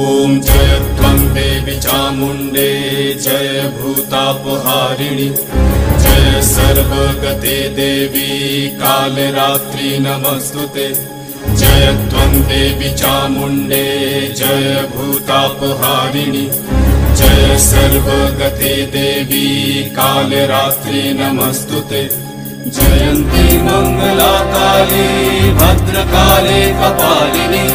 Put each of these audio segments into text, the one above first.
ओम जय त्वं देवी चामुण्डे जय भूतापहारिणि जय सर्वगते देवी कालरात्रि नमस्तुते। जय त्वं देवी चामुण्डे जय भूतापहारिणि जय सर्वगते देवी कालरात्रि नमस्तुते। जयन्ती मंगला काली भद्रकाले कपालिनी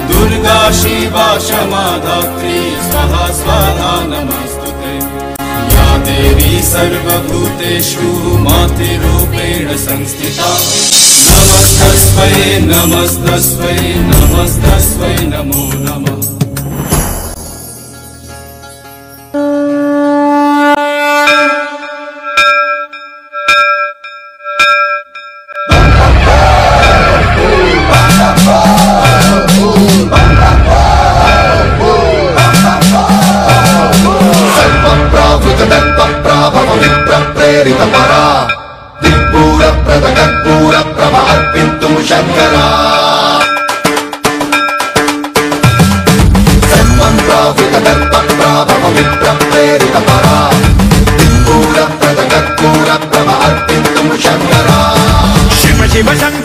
दुर्गा शिवा क्षमा धात्री स्वाहा स्वाहा नमस्तुते। या देवी सर्वभूतेषु मातृरूपेण संस्थिता नमस्तस्मै नमस्तस्मै नमस्तस्मै नमो नमः। शंकरा शिव शिव शंकर